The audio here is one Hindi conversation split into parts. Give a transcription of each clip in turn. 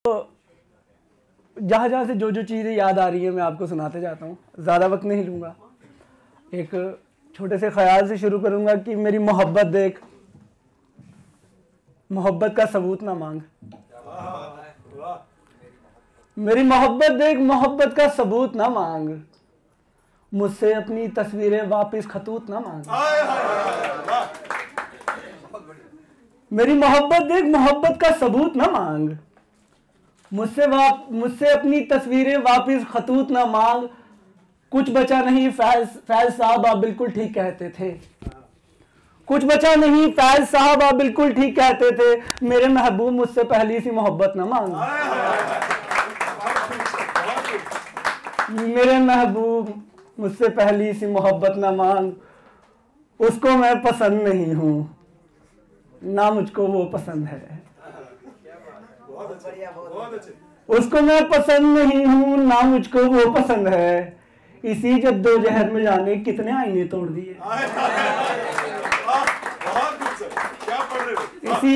जहाँ जहाँ से जो जो चीज़ें याद आ रही है मैं आपको सुनाते जाता हूँ, ज़्यादा वक्त नहीं लूँगा। एक छोटे से ख्याल से शुरू करूँगा कि मेरी मोहब्बत देख, मोहब्बत का सबूत ना मांग। मेरी मोहब्बत देख, मोहब्बत का सबूत ना मांग, मुझसे अपनी तस्वीरें वापस खतूत ना मांग। मेरी मोहब्बत देख, मोहब्बत का सबूत ना मांग, मुझसे अपनी तस्वीरें वापस खतूत ना मांग। कुछ बचा नहीं फैज साहब, आप बिल्कुल ठीक कहते थे। कुछ बचा नहीं फैज साहब, आप बिल्कुल ठीक कहते थे। मेरे महबूब मुझसे पहली सी मोहब्बत ना मांग। मेरे महबूब मुझसे पहली सी मोहब्बत ना मांग, उसको मैं पसंद नहीं हूं ना मुझको वो पसंद है। उसको मैं पसंद नहीं हूं ना मुझको वो पसंद है। इसी जद्दोजहद में जाने कितने आईने तोड़ दिए।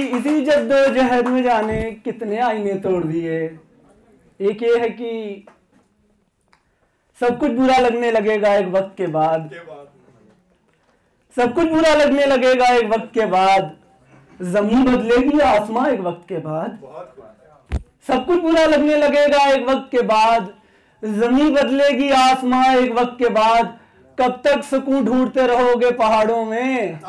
इसी जद्दोजहद में जाने कितने आईने तोड़ दिए। एक ये है कि सब कुछ बुरा लगने लगेगा एक वक्त के बाद। सब कुछ बुरा लगने लगेगा एक वक्त के बाद। जमीन बदलेगी आसमां एक वक्त के बाद। सब कुछ बुरा लगने लगेगा एक वक्त के बाद। जमीन बदलेगी आसमां एक वक्त के बाद। कब तक सुकून ढूंढते रहोगे पहाड़ों में।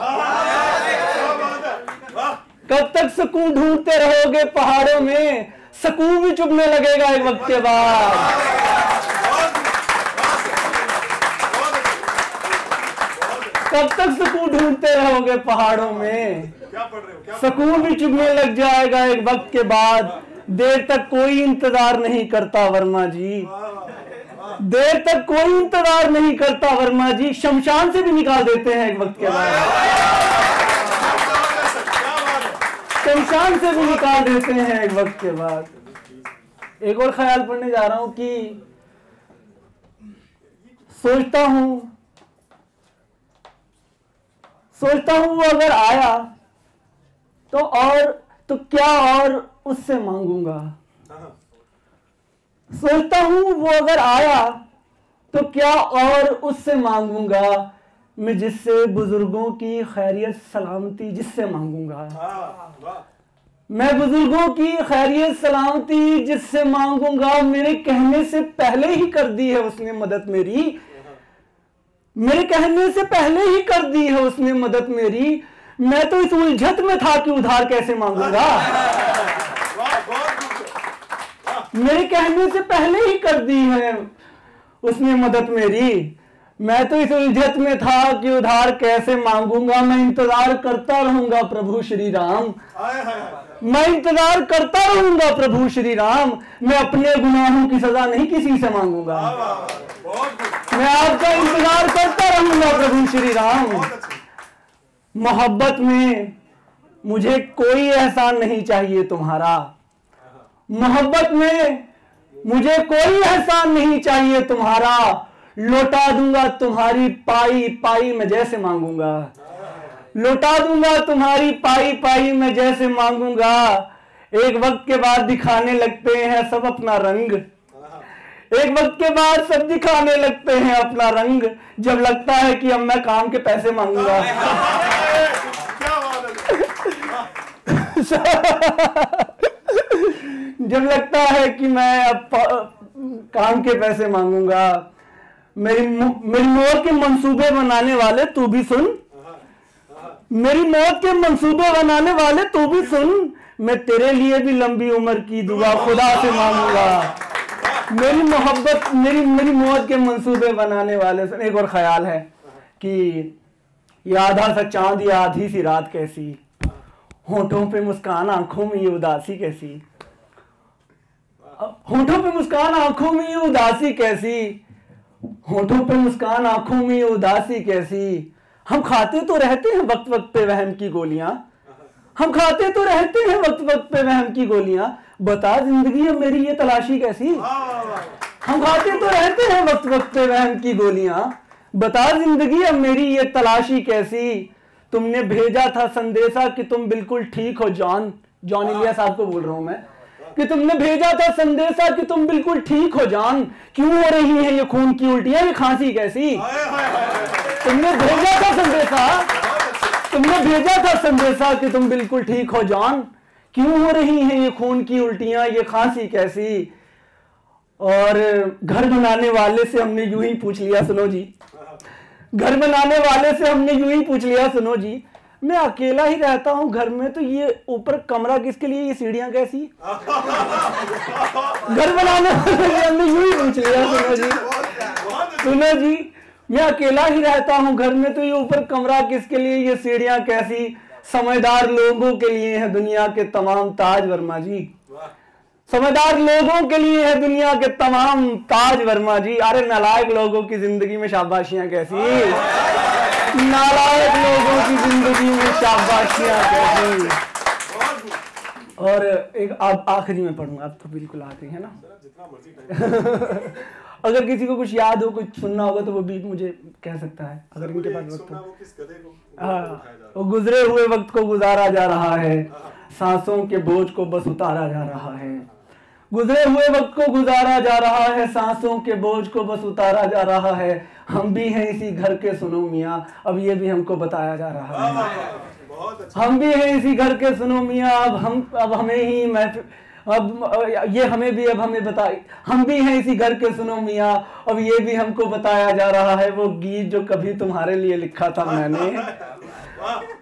कब तक सुकून ढूंढते रहोगे पहाड़ों में। सुकून भी चुभने लगेगा एक वक्त के बाद। कब तक सुकून ढूंढते रहोगे पहाड़ों में। सुकून भी चुभने लग जाएगा एक वक्त के बाद। देर तक कोई इंतजार नहीं करता वर्मा जी। देर तक कोई इंतजार नहीं करता वर्मा जी। शमशान से भी निकाल देते हैं एक वक्त के बाद। शमशान से भी निकाल देते हैं एक वक्त के बाद। एक और ख्याल पढ़ने जा रहा हूं कि सोचता हूं वो अगर आया तो क्या और उससे मांगूंगा। सोचता हूं वो अगर आया तो क्या और उससे मांगूंगा। मैं जिससे बुजुर्गों की खैरियत सलामती जिससे मांगूंगा। मैं बुजुर्गों की खैरियत सलामती जिससे मांगूंगा। मेरे कहने से पहले ही कर दी है उसने मदद मेरी। मेरे कहने से पहले ही कर दी है उसने मदद मेरी। मैं तो इस उलझत में था कि उधार कैसे मांगूंगा। मेरे कहने से पहले ही कर दी है उसने मदद मेरी। मैं तो इस उलझत में था कि उधार कैसे मांगूंगा। मैं इंतजार करता रहूंगा प्रभु श्री राम। मैं इंतजार करता रहूंगा प्रभु श्री राम। मैं अपने गुनाहों की सजा नहीं किसी से मांगूंगा। मैं आपका इंतजार करता रहूंगा प्रभु श्री राम। मोहब्बत में मुझे कोई एहसान नहीं चाहिए तुम्हारा। मोहब्बत में मुझे कोई एहसान नहीं चाहिए तुम्हारा। लौटा दूंगा तुम्हारी पाई पाई मैं जैसे मांगूंगा। लौटा दूंगा तुम्हारी पाई पाई मैं जैसे मांगूंगा। एक वक्त के बाद दिखाने लगते हैं सब अपना रंग। एक वक्त के बाद सब दिखाने लगते हैं अपना रंग। जब लगता है कि अब मैं काम के पैसे मांगूंगा। जब लगता है कि मैं अब काम के पैसे मांगूंगा। मेरी मौत के मंसूबे बनाने वाले तू भी सुन। मेरी मौत के मंसूबे बनाने वाले तू भी सुन। मैं तेरे लिए भी लंबी उम्र की दुआ खुदा से मांगूंगा। मेरी मोहब्बत मेरी मौत के मंसूबे बनाने वाले सुन। एक और ख्याल है कि ये आधा सा चांद या आधी सी रात कैसी। होंठों पे मुस्कान आंखों में ये उदासी कैसी। होंठों पे मुस्कान आंखों में ये उदासी कैसी। होंठों पे मुस्कान आंखों में ये उदासी कैसी। हम खाते तो रहते हैं वक्त वक्त पे वहम की गोलियां। हम खाते तो रहते हैं वक्त वक्त पे वहम की गोलियां। बता जिंदगी अब मेरी ये तलाशी कैसी। हम खाते तो रहते हैं वक्त वक्त पे वहम की गोलियां। बता जिंदगी अब मेरी ये तलाशी कैसी। तुमने भेजा था संदेशा कि तुम बिल्कुल ठीक हो जॉन इलिया साहब को बोल रहा हूं मैं कि तुमने भेजा था संदेशा कि तुम बिल्कुल ठीक हो जान, क्यों हो रही है ये खून की उल्टियां, ये खांसी कैसी। तुमने भेजा था संदेशा कि तुम बिल्कुल ठीक हो जान, क्यों हो रही है ये खून की उल्टियां, ये खांसी कैसी। और घर बनाने वाले से हमने यूं ही पूछ लिया, सुनो जी, घर बनाने वाले से हमने यूं ही पूछ लिया, सुनो जी, मैं अकेला ही रहता हूं घर में, तो ये ऊपर कमरा किसके लिए, ये सीढ़ियां कैसी। घर बनाने वाले से हमने यूं ही पूछ लिया, सुनो जी, मैं अकेला ही रहता हूं घर में, तो ये ऊपर कमरा किसके लिए, ये सीढ़ियां कैसी। समझदार लोगों के लिए है दुनिया के तमाम ताज, वर्मा जी, समझदार लोगों के लिए है दुनिया के तमाम ताज, वर्मा जी। अरे नालायक लोगों की जिंदगी में शाबाशियां कैसी, नालायक लोगों की जिंदगी में शाबाशियां कैसी। और एक आप आखिरी में पढ़ूंगा, आप तो बिल्कुल आखिरी है ना, अगर किसी को कुछ याद हो, कुछ सुनना होगा तो वो भी मुझे कह सकता है, अगर इनके पास वक्त हो। हाँ, वो गुजरे हुए वक्त को गुजारा जा रहा है, सांसों के बोझ को बस उतारा जा रहा है। गुजरे हुए वक्त को गुजारा जा रहा है, सांसों के बोझ को बस उतारा जा रहा है। हम भी हैं इसी घर के, सुनो मियाँ, अब ये भी हमको बताया जा रहा है। हम भी हैं इसी घर के, सुनो मियाँ, अब हमें ही अब ये हमें भी अब हमें बताए। हम भी हैं इसी घर के, सुनो मियाँ, अब ये भी हमको बताया जा रहा है। वो गीत जो कभी तुम्हारे लिए लिखा था मैंने,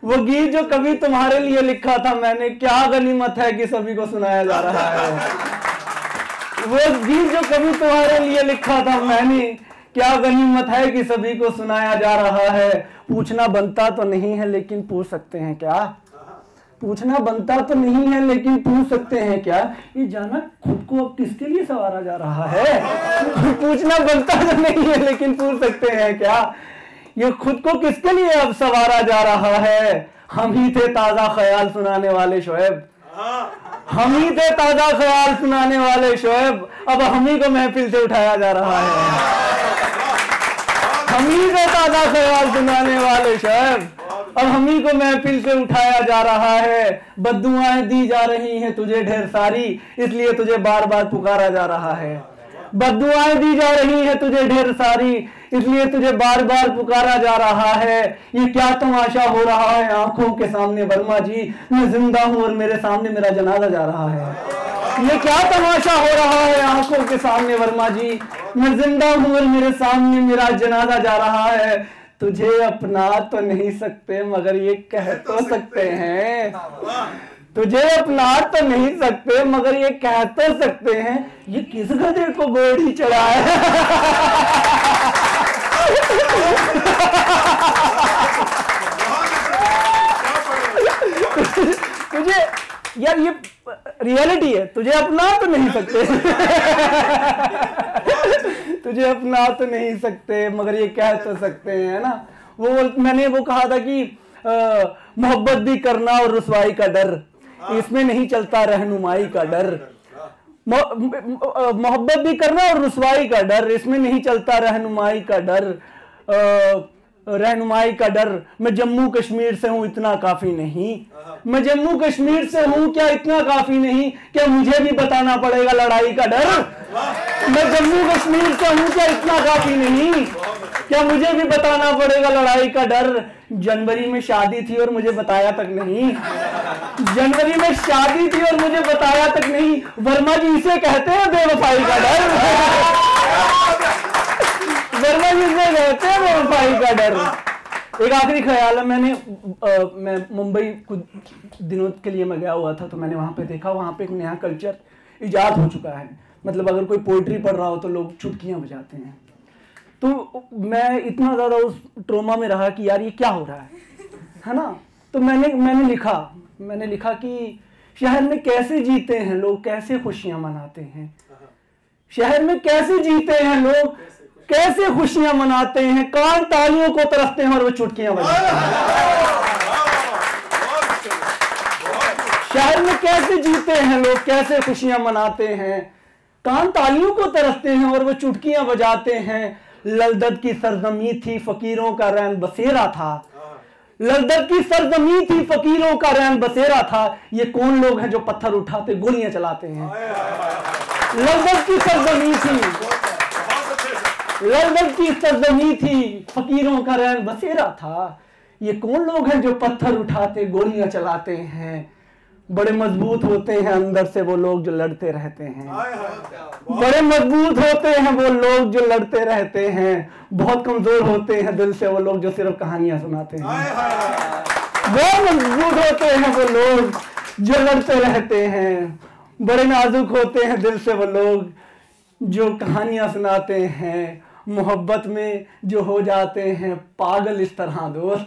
वो गीत जो कभी तुम्हारे लिए लिखा था मैंने, क्या गनीमत है कि सभी को सुनाया जा रहा है। वो गीत जो कभी तुम्हारे लिए लिखा था मैंने, क्या गनीमत है कि सभी को सुनाया जा रहा है। पूछना बनता तो नहीं है लेकिन पूछ सकते हैं क्या, पूछना बनता तो नहीं है लेकिन पूछ सकते हैं क्या। ये जाना खुद को अब किसके लिए संवारा जा रहा है। पूछना बनता तो नहीं है लेकिन पूछ सकते हैं क्या, ये खुद को किसके लिए अब संवारा जा रहा है। हम ही थे ताजा ख्याल सुनाने वाले शोएब, हम ही थे ताजा ख्याल सुनाने वाले शोएब, अब हम ही को महफिल से उठाया जा रहा है। हम ही थे ताजा ख्याल सुनाने वाले शोएब, अब हम ही को महफिल से उठाया जा रहा है। बद्दुआएं दी जा रही हैं तुझे ढेर सारी, इसलिए तुझे बार बार पुकारा जा रहा है। बद्दुआएं दी जा रही हैं तुझे ढेर सारी, इसलिए तुझे बार बार पुकारा जा रहा है। ये क्या तमाशा हो रहा है आंखों के सामने वर्मा जी, मैं जिंदा हूं और मेरे सामने मेरा जनाजा जा रहा है। ये क्या तमाशा हो रहा है आंखों के सामने वर्मा जी, मैं जिंदा हूं और मेरे सामने मेरा जनाजा जा रहा है। तुझे अपना तो नहीं सकते मगर ये कह तो सकते हैं, तुझे अपना तो नहीं सकते मगर ये कह तो सकते हैं। ये किस गधे को गोड़ी चढ़ा है। तुझे यार ये रियलिटी है, तुझे अपना तो नहीं सकते तुझे अपना तो नहीं सकते मगर ये कह तो सकते हैं ना। वो मैंने वो कहा था कि मोहब्बत भी करना और रुसवाई का डर, इसमें नहीं चलता रहनुमाई का डर। मोहब्बत भी करना और रुसवाई का डर, इसमें नहीं चलता रहनुमाई का डर। रहनुमाई का डर, मैं जम्मू कश्मीर से हूं इतना काफी नहीं, मैं जम्मू कश्मीर से हूं क्या इतना काफी नहीं, क्या मुझे भी बताना पड़ेगा लड़ाई का डर। मैं जम्मू कश्मीर से हूं क्या इतना काफी नहीं, क्या मुझे भी बताना पड़ेगा लड़ाई का डर। जनवरी में शादी थी और मुझे बताया तक नहीं, जनवरी में शादी थी और मुझे बताया तक नहीं। वर्मा जी इसे कहते हैं बेवफाई का डर। वर्मा जी इसे कहते हैं बेवफाई का डर। एक आखिरी ख्याल है, मैं मुंबई कुछ दिनों के लिए मैं गया हुआ था, तो मैंने वहां पे देखा, वहां पे एक नया कल्चर इजाद हो चुका है। मतलब अगर कोई पोइट्री पढ़ रहा हो तो लोग चुटकियां बजाते हैं। तो मैं इतना ज्यादा उस ट्रोमा में रहा कि यार ये क्या हो रहा है ना। तो मैंने लिखा कि शहर में कैसे जीते हैं लोग, कैसे खुशियां मनाते हैं। शहर में कैसे जीते हैं लोग, कैसे खुशियां मनाते हैं। कान तालियों को तरसते हैं और वो चुटकियां बजाते हैं। शहर में कैसे जीते हैं लोग, कैसे खुशियां मनाते हैं। कान तालियों को तरसते हैं और वो चुटकियां बजाते हैं। ललदत की सरजमी थी, फकीरों का रैन बसेरा था। लद्दत की सरजमी थी, फकीरों का रैन बसेरा था। ये कौन लोग हैं जो पत्थर उठाते गोलियां चलाते हैं? लद्दत की सरजमी थी, लद्दत की सरजमी थी, फकीरों का रैन बसेरा था। ये कौन लोग हैं जो पत्थर उठाते गोलियां चलाते हैं? बड़े मजबूत होते हैं अंदर से वो लोग जो लड़ते रहते हैं। बड़े मजबूत होते हैं वो लोग जो लड़ते रहते हैं। बहुत कमजोर होते हैं दिल से वो लोग जो सिर्फ कहानियां सुनाते हैं। बहुत मजबूत होते हैं वो लोग जो लड़ते रहते हैं। बड़े नाजुक होते हैं दिल से वो लोग जो कहानियां सुनाते हैं। मोहब्बत में जो हो जाते हैं पागल इस तरह दोस्त,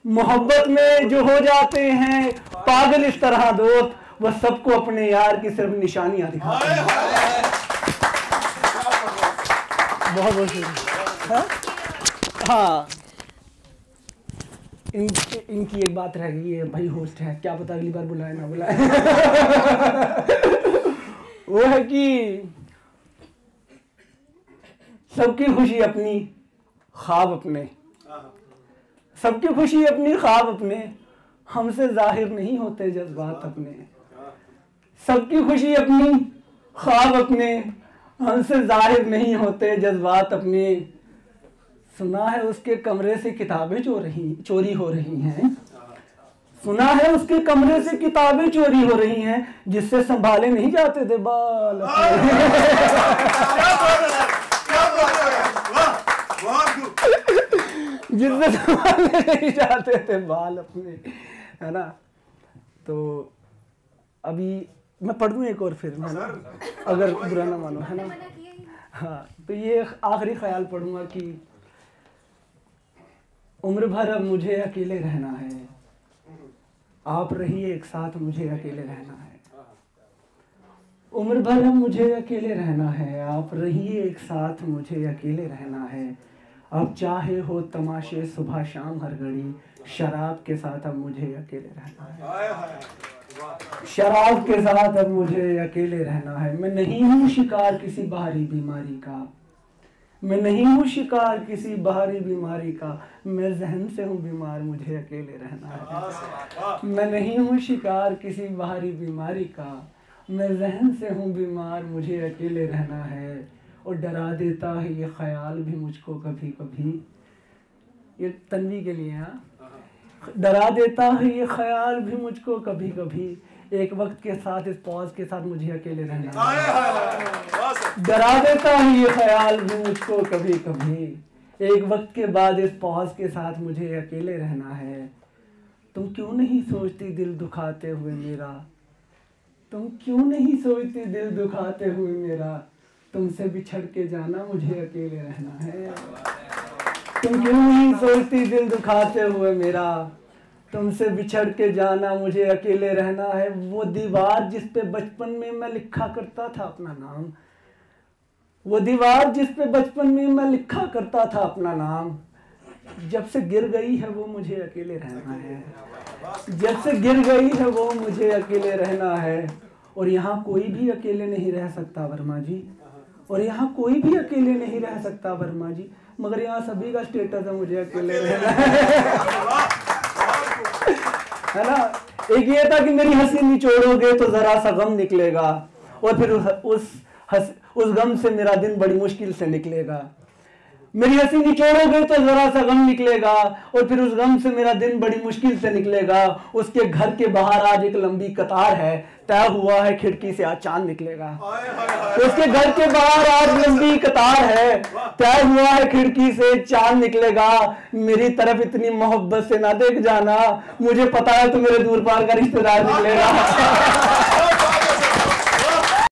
मोहब्बत में जो हो जाते हैं पागल इस तरह दोस्त, वह सबको अपने यार की सिर्फ निशानियां दिखाते हैं। बहुत बहुत हाँ, इनकी एक बात रह गई है, भाई होस्ट है, क्या पता अगली बार बुलाए ना बुलाए। वो है कि सबकी खुशी अपनी, ख्वाब अपने, सबकी खुशी अपनी ख्वाब अपने, हमसे जाहिर नहीं होते जज्बात अपने। सबकी खुशी अपनी ख्वाब अपने, हमसे जाहिर नहीं होते जज्बात अपने। सुना है उसके कमरे से किताबें चोरी हो रही हैं। सुना है उसके कमरे से किताबें चोरी हो रही हैं, जिससे संभाले नहीं जाते थे बाल जिससे संभाले नहीं जाते थे बाल अपने, है ना। तो अभी मैं पढ़ दूं एक और फिर, है ना, अगर बुरा ना मानो, है ना। हाँ, तो ये आखिरी ख्याल पढ़ूंगा कि उम्र भर अब मुझे अकेले रहना है, आप रहिए एक साथ मुझे अकेले रहना है। उम्र भर अब मुझे अकेले रहना है, आप रहिए एक साथ मुझे अकेले रहना है। अब चाहे हो तमाशे सुबह शाम हर घड़ी, शराब के साथ अब मुझे अकेले रहना है। शराब के साथ अब मुझे अकेले रहना है। मैं नहीं हूँ शिकार किसी बाहरी बीमारी का, मैं नहीं हूँ शिकार किसी बाहरी बीमारी का, मैं जहन से हूँ बीमार मुझे अकेले रहना है। मैं नहीं हूँ शिकार किसी बाहरी बीमारी का, मैं जहन से हूँ बीमार मुझे अकेले रहना है। और डरा देता है ये ख्याल भी मुझको कभी कभी, ये तन्वी के लिए, हाँ, डरा देता है ये ख्याल भी मुझको कभी कभी, एक वक्त के साथ इस पॉज के साथ मुझे अकेले रहना है। डरा देता है ये ख्याल भी मुझको कभी कभी, एक वक्त के बाद इस पॉज के साथ मुझे अकेले रहना है। तुम क्यों नहीं सोचती दिल दुखाते हुए मेरा, तुम क्यों नहीं सोचती दिल दुखाते हुए मेरा, तुमसे बिछड़ के जाना मुझे अकेले रहना है। तुम क्यों नहीं सोचती दिल दुखाते हुए मेरा, तुमसे बिछड़ के जाना मुझे अकेले रहना है। वो दीवार जिस पे बचपन में मैं लिखा करता था अपना नाम, वो दीवार जिस पे बचपन में मैं लिखा करता था अपना नाम, जब से गिर गई है वो मुझे अकेले रहना है। जब से गिर गई है वो मुझे अकेले रहना है। और यहाँ कोई भी अकेले नहीं रह सकता वर्मा जी, और यहाँ कोई भी अकेले नहीं रह सकता वर्मा जी, मगर यहाँ सभी का स्टेटस है मुझे अकेले रहना है ना। एक ये था कि मेरी हंसी निचोड़ोगे तो जरा सा गम निकलेगा, और फिर उस गम से मेरा दिन बड़ी मुश्किल से निकलेगा। मेरी हंसी निचोड़ोगे तो जरा सा गम निकलेगा, और फिर उस गम से मेरा दिन बड़ी मुश्किल से निकलेगा। उसके घर के बाहर आज एक लंबी कतार है, तय हुआ है खिड़की से आज चांद निकलेगा। उसके घर के बाहर आज लंबी कतार है, तय हुआ है खिड़की से चांद निकलेगा। मेरी तरफ इतनी मोहब्बत से ना देख जाना, मुझे पता है तो मेरे दूर पार का रिश्तेदार निकलेगा।